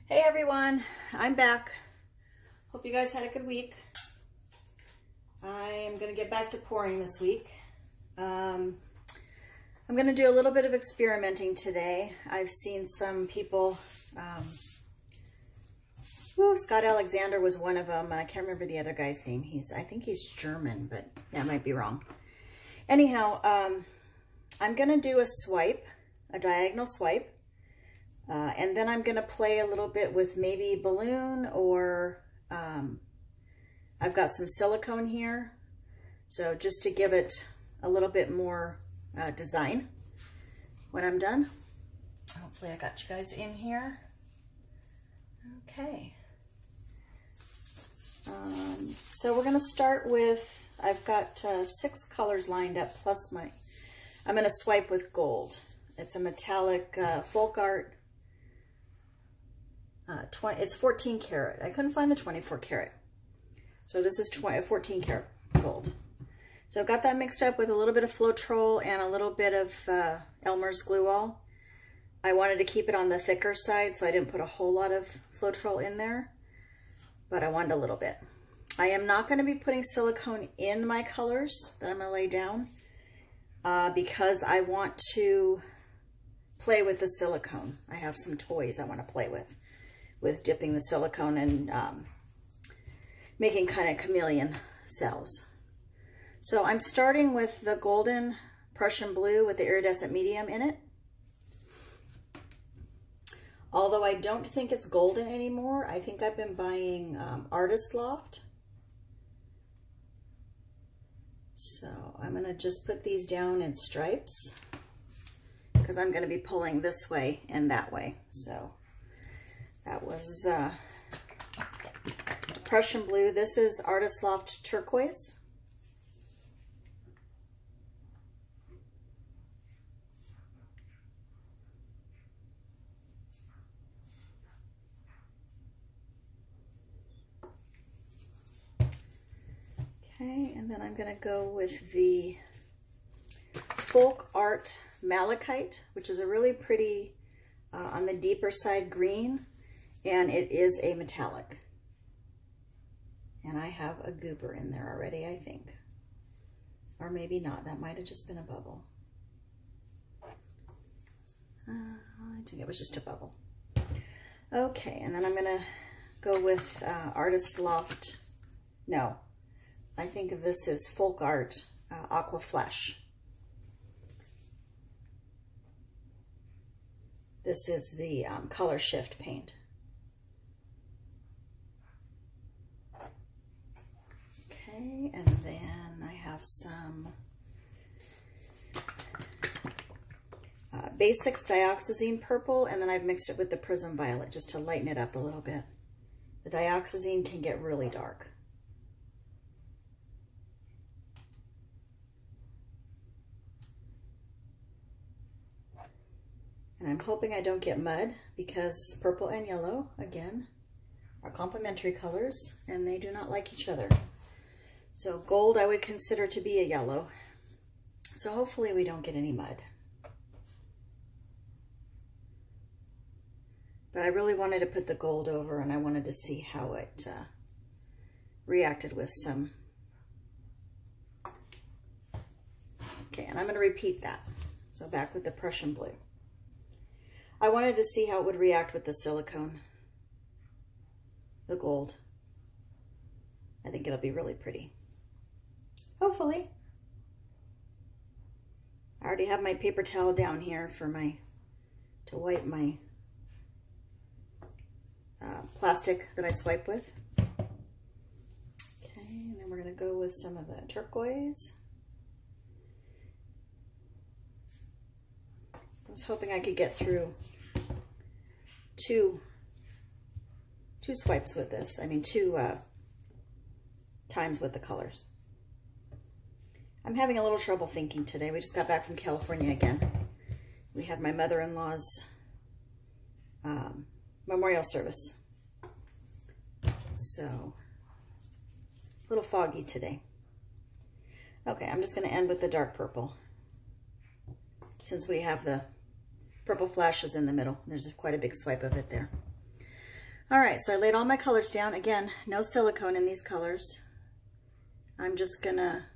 Hey everyone, I'm back. Hope you guys had a good week. I'm gonna get back to pouring this week. I'm gonna do a little bit of experimenting today. I've seen some people, Scott Alexander was one of them. I can't remember the other guy's name. I think he's German, but that might be wrong. Anyhow, I'm gonna do a swipe, a diagonal swipe. And then I'm going to play a little bit with maybe balloon or I've got some silicone here. So just to give it a little bit more design when I'm done. Hopefully I got you guys in here. Okay. So we're going to start with, I've got 6 colors lined up plus I'm going to swipe with gold. It's a metallic folk art. It's 14 karat. I couldn't find the 24 karat. So this is 14 karat gold. So I've got that mixed up with a little bit of floetrol and a little bit of Elmer's glue all. I wanted to keep it on the thicker side, so I didn't put a whole lot of floetrol in there, but I wanted a little bit. I am not going to be putting silicone in my colors that I'm going to lay down because I want to play with the silicone. I have some toys I want to play with dipping the silicone and making kind of chameleon cells. So I'm starting with the golden Prussian blue with the iridescent medium in it. Although I don't think it's golden anymore. I think I've been buying Artist Loft. So I'm going to just put these down in stripes because I'm going to be pulling this way and that way. So that was Prussian blue. This is Artist Loft turquoise. Okay, and then I'm going to go with the folk art malakite, which is a really pretty, on the deeper side green. And it is a metallic. And I have a goober in there already, I think. Or maybe not. That might have just been a bubble. I think it was just a bubble. Okay, and then I'm going to go with Artist Loft. No, I think this is Folk Art Aqua Flesh. This is the color shift paint. Okay, and then I have some Basics dioxazine purple, and then I've mixed it with the prism violet just to lighten it up a little bit. The dioxazine can get really dark. And I'm hoping I don't get mud because purple and yellow, again, are complementary colors and they do not like each other. So gold I would consider to be a yellow. So hopefully we don't get any mud. But I really wanted to put the gold over and I wanted to see how it reacted with some. Okay, and I'm going to repeat that. So back with the Prussian blue. I wanted to see how it would react with the silicone, the gold. I think it'll be really pretty. Hopefully. I already have my paper towel down here for to wipe my plastic that I swipe with. Okay, and then we're going to go with some of the turquoise. I was hoping I could get through two swipes with this. I mean, two times with the colors. I'm having a little trouble thinking today. We just got back from California again. We had my mother-in-law's memorial service. So, a little foggy today. Okay, I'm just going to end with the dark purple. Since we have the purple flashes in the middle. There's quite a big swipe of it there. All right, so I laid all my colors down. Again, no silicone in these colors. I'm just gonna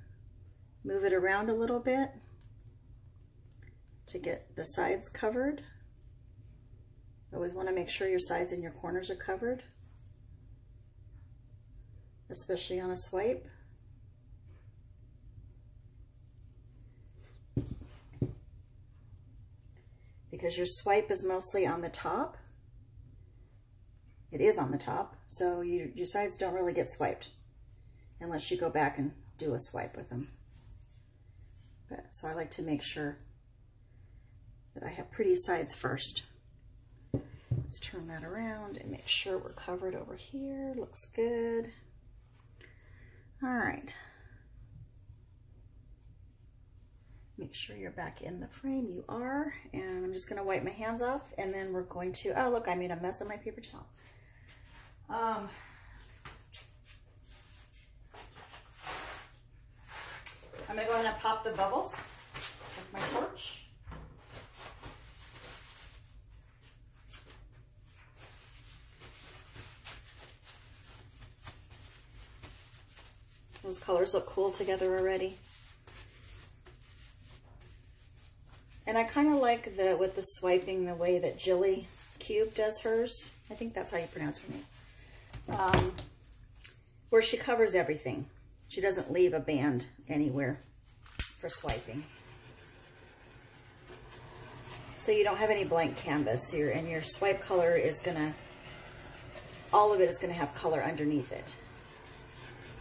move it around a little bit to get the sides covered. Always want to make sure your sides and your corners are covered, especially on a swipe. Because your swipe is mostly on the top. It is on the top, so your sides don't really get swiped unless you go back and do a swipe with them. So I like to make sure that I have pretty sides first. Let's turn that around and make sure we're covered over here. Looks good. All right. Make sure you're back in the frame. You are. And I'm just going to wipe my hands off, and then we're going to, oh look, I made a mess of my paper towel. I'm going to go ahead and pop the bubbles with my torch. Those colors look cool together already. And I kind of like with the swiping, the way that Jilly Cube does hers. I think that's how you pronounce her name. Where she covers everything. She doesn't leave a band anywhere for swiping. So you don't have any blank canvas here, and your swipe color is gonna, all of it is gonna have color underneath it.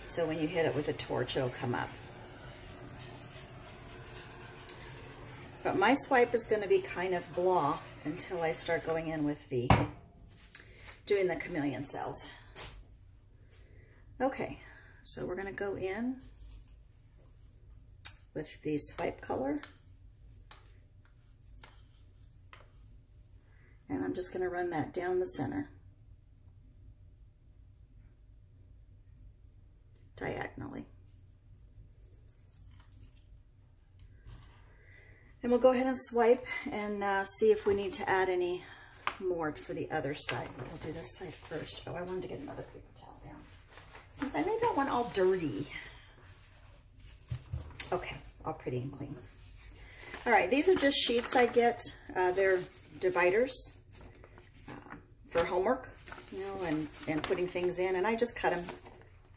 So when you hit it with a torch, it'll come up. But my swipe is gonna be kind of blah until I start going in with doing the chameleon cells. Okay, so we're gonna go in with the swipe color. And I'm just gonna run that down the center. Diagonally. And we'll go ahead and swipe and see if we need to add any more for the other side. But we'll do this side first. Oh, I wanted to get another paper towel down, since I made that one all dirty. Okay, all pretty and clean. All right, these are just sheets I get. They're dividers for homework, you know, and putting things in. And I just cut them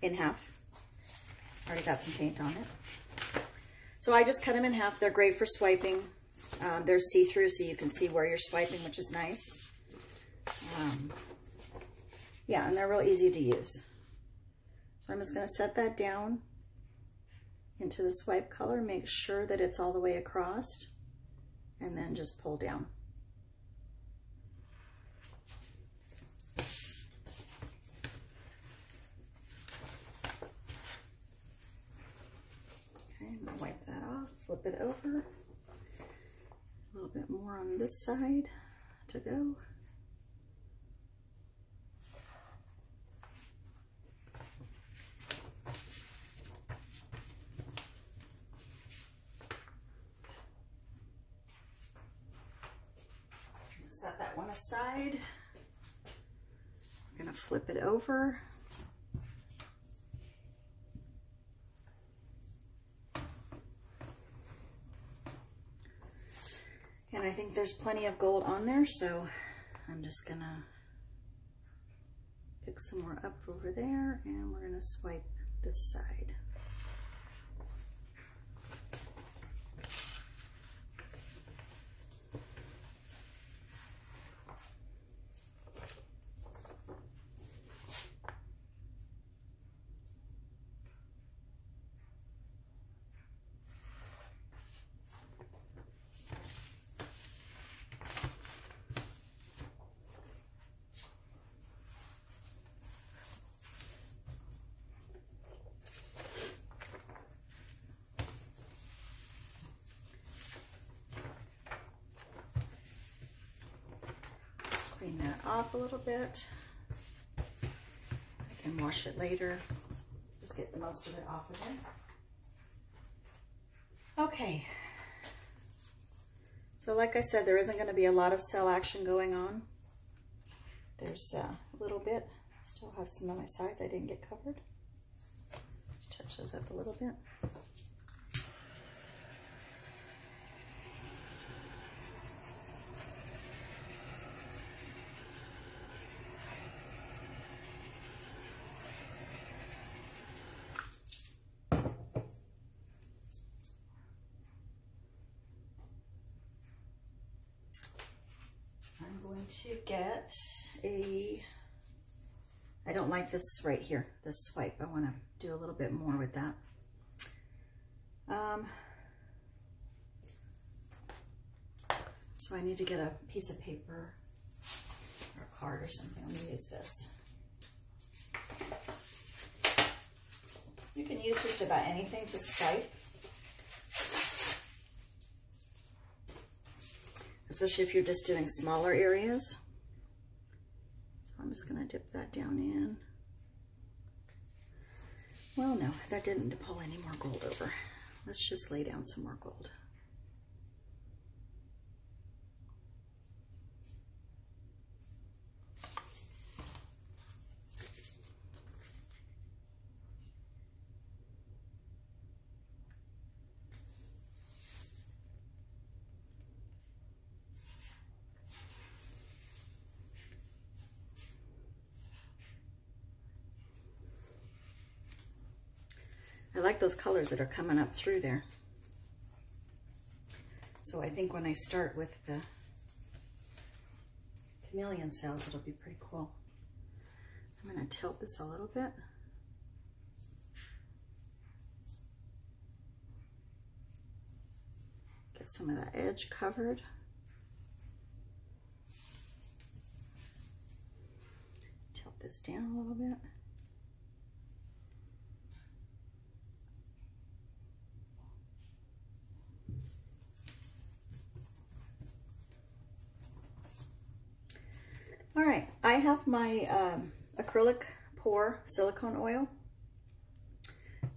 in half. Already got some paint on it. So I just cut them in half. They're great for swiping. They're see-through, so you can see where you're swiping, which is nice. Yeah, and they're real easy to use. So I'm just going to set that down into the swipe color. Make sure that it's all the way across, and then just pull down. Okay, I'm going to wipe that off, flip it over. A little bit more on this side to go. Set that one aside. I'm going to flip it over. And I think there's plenty of gold on there, so I'm just going to pick some more up over there, and we're going to swipe this side. Clean that off a little bit. I can wash it later. Just get the most of it off of there. Okay. So like I said, there isn't going to be a lot of cell action going on. There's a little bit. Still have some on my sides I didn't get covered. Just touch those up a little bit. To get I don't like this right here, this swipe. I want to do a little bit more with that. So I need to get a piece of paper or a card or something. I'm going to use this. You can use just about anything to swipe. Especially if you're just doing smaller areas. So I'm just going to dip that down in. Well, no, that didn't pull any more gold over. Let's just lay down some more gold. I like those colors that are coming up through there. So I think when I start with the chameleon cells, it'll be pretty cool. I'm going to tilt this a little bit. Get some of that edge covered. Tilt this down a little bit. All right, I have my acrylic pour silicone oil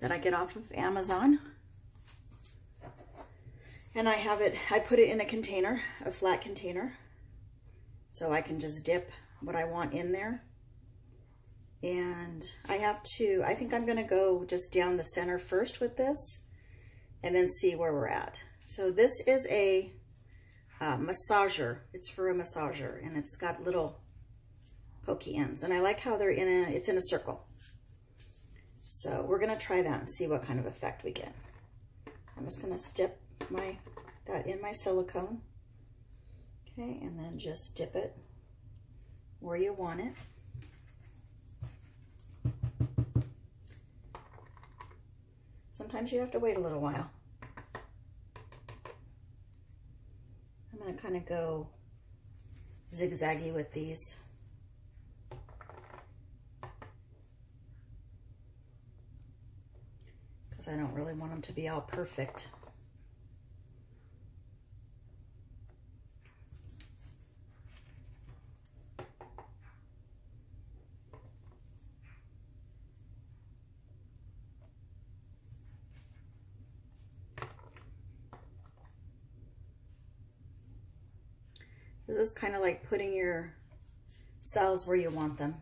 that I get off of Amazon. And I put it in a container, a flat container, so I can just dip what I want in there. And I think I'm gonna go just down the center first with this and then see where we're at. So this is a massager. It's for a massager, and it's got little pokey ends, and I like how it's in a circle. So we're gonna try that and see what kind of effect we get. I'm just gonna dip that in my silicone, okay, and then just dip it where you want it. Sometimes you have to wait a little while. I'm gonna kind of go zigzaggy with these. I don't really want them to be all perfect. This is kind of like putting your cells where you want them.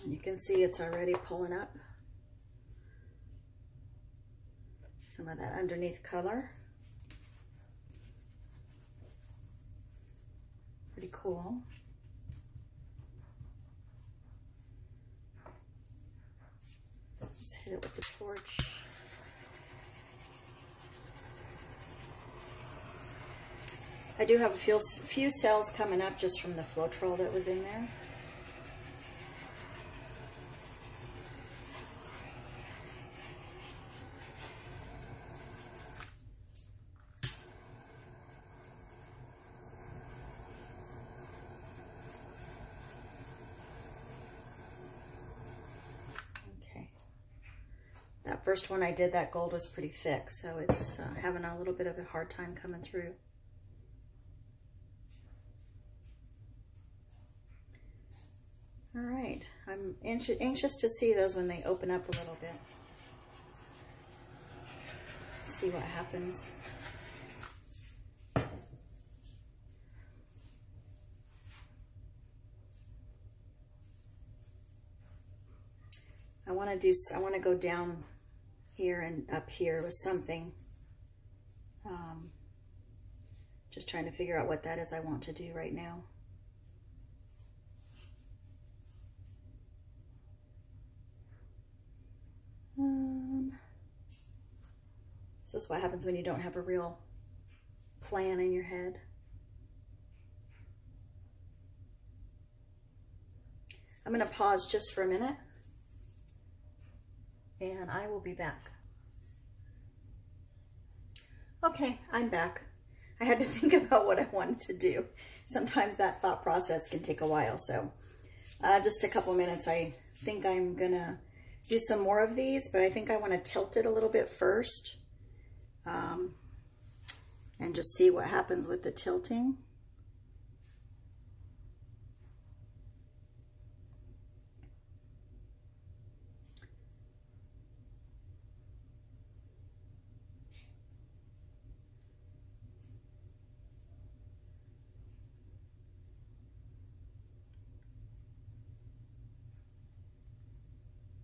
You can see it's already pulling up some of that underneath color. Pretty cool. Let's hit it with the torch. I do have a few cells coming up just from the floetrol that was in there. First one I did, that gold was pretty thick, so it's having a little bit of a hard time coming through. All right, right. I'm anxious to see those when they open up a little bit. See what happens. I want to go down here and up here with something. Just trying to figure out what that is I want to do right now. This is what happens when you don't have a real plan in your head. I'm going to pause just for a minute, and I will be back. Okay, I'm back. I had to think about what I wanted to do. Sometimes that thought process can take a while, so just a couple minutes. I think I'm gonna do some more of these, but I think I want to tilt it a little bit first, and just see what happens with the tilting.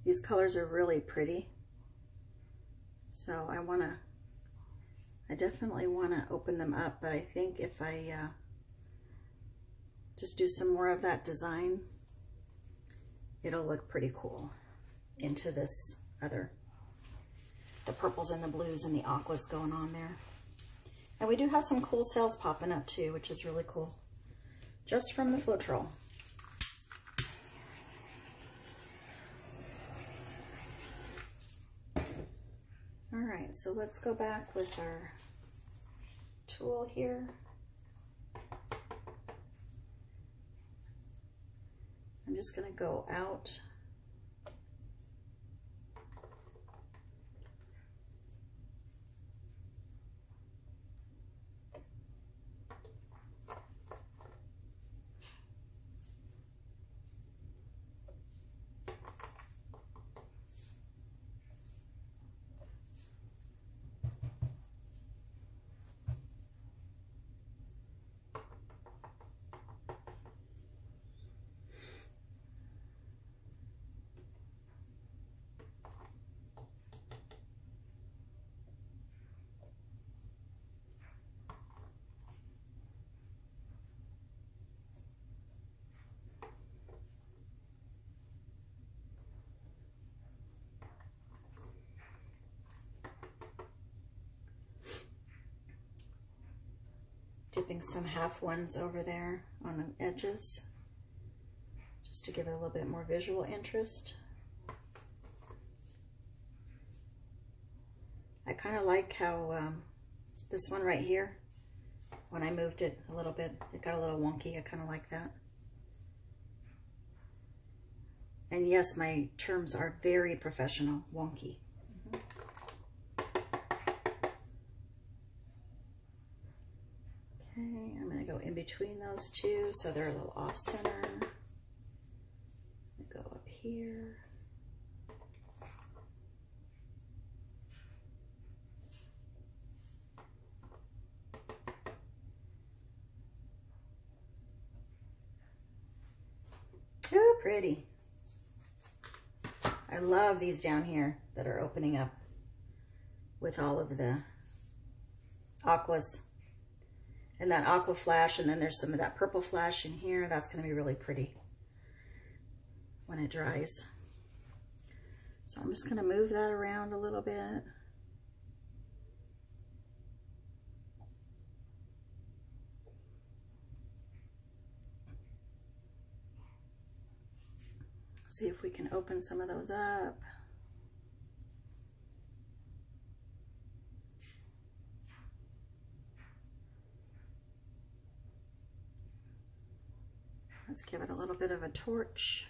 These colors are really pretty, so I definitely want to open them up, but I think if I just do some more of that design, it'll look pretty cool into this the purples and the blues and the aquas going on there. And we do have some cool cells popping up too, which is really cool, just from the floetrol. All right, so let's go back with our tool here. I'm just going to go out. Dipping some half ones over there on the edges, just to give it a little bit more visual interest. I kind of like how this one right here, when I moved it a little bit, it got a little wonky. I kind of like that. And yes, my terms are very professional, wonky. Okay, I'm going to go in between those two so they're a little off center. Go up here. Oh, pretty. I love these down here that are opening up with all of the aquas. And that aqua flash, and then there's some of that purple flash in here. That's going to be really pretty when it dries. So I'm just going to move that around a little bit. See if we can open some of those up. Let's give it a little bit of a torch.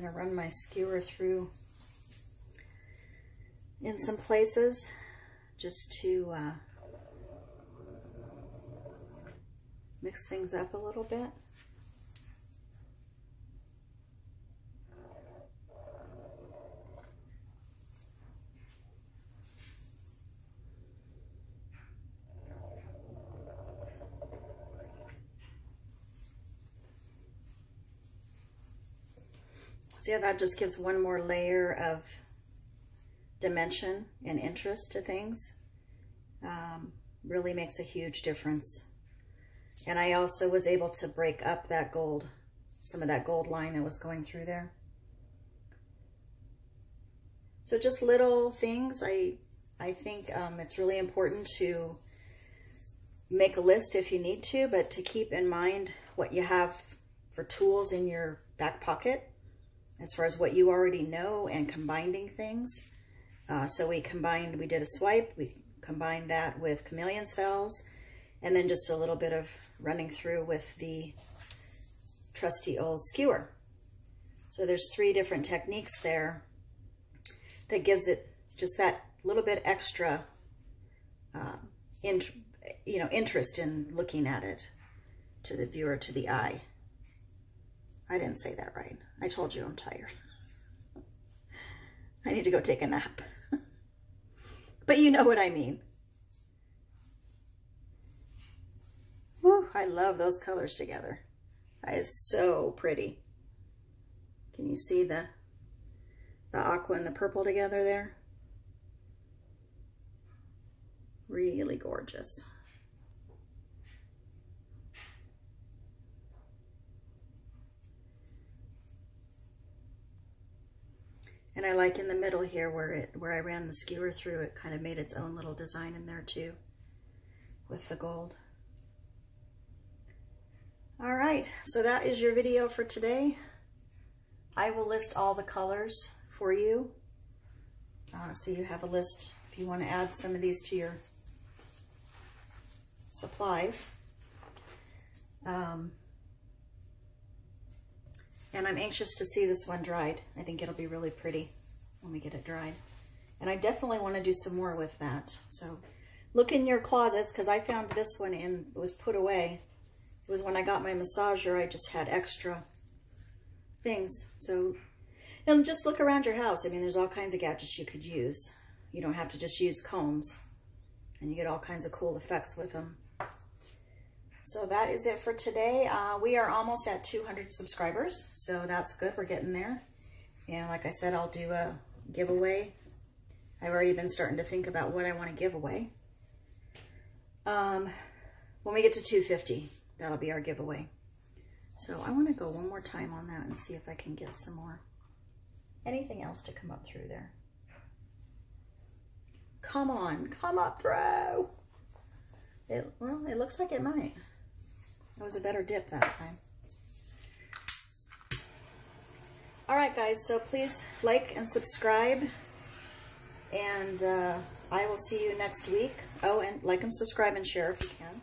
going to run my skewer through in some places just to mix things up a little bit. See how that just gives one more layer of dimension and interest to things. Really makes a huge difference. And I also was able to break up that gold, some of that gold line that was going through there. So just little things. I think it's really important to make a list if you need to, but to keep in mind what you have for tools in your back pocket as far as what you already know and combining things. So we did a swipe, we combined that with chameleon cells, and then just a little bit of running through with the trusty old skewer. So there's 3 different techniques there that gives it just that little bit extra interest in looking at it to the viewer, to the eye. I didn't say that right. I told you I'm tired. I need to go take a nap. But you know what I mean. Whew, I love those colors together. That is so pretty. Can you see the aqua and the purple together there? Really gorgeous. And I like in the middle here where I ran the skewer through, it kind of made its own little design in there too with the gold. All right, so that is your video for today. I will list all the colors for you. So you have a list if you want to add some of these to your supplies. And I'm anxious to see this one dried. I think it'll be really pretty when we get it dried. And I definitely want to do some more with that. So look in your closets, because I found this one and it was put away. It was when I got my massager, I just had extra things. So, and just look around your house. I mean, there's all kinds of gadgets you could use. You don't have to just use combs. And you get all kinds of cool effects with them. So that is it for today. We are almost at 200 subscribers, so that's good. We're getting there. And like I said, I'll do a giveaway. I've already been starting to think about what I want to give away. When we get to 250, that'll be our giveaway. So I want to go one more time on that and see if I can get some more. Anything else to come up through there? Come on, come up through. Well, it looks like it might. That was a better dip that time. All right, guys, so please like and subscribe. And I will see you next week. Oh, and like and subscribe and share if you can.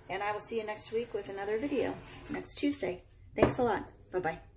And I will see you next week with another video next Tuesday. Thanks a lot. Bye-bye.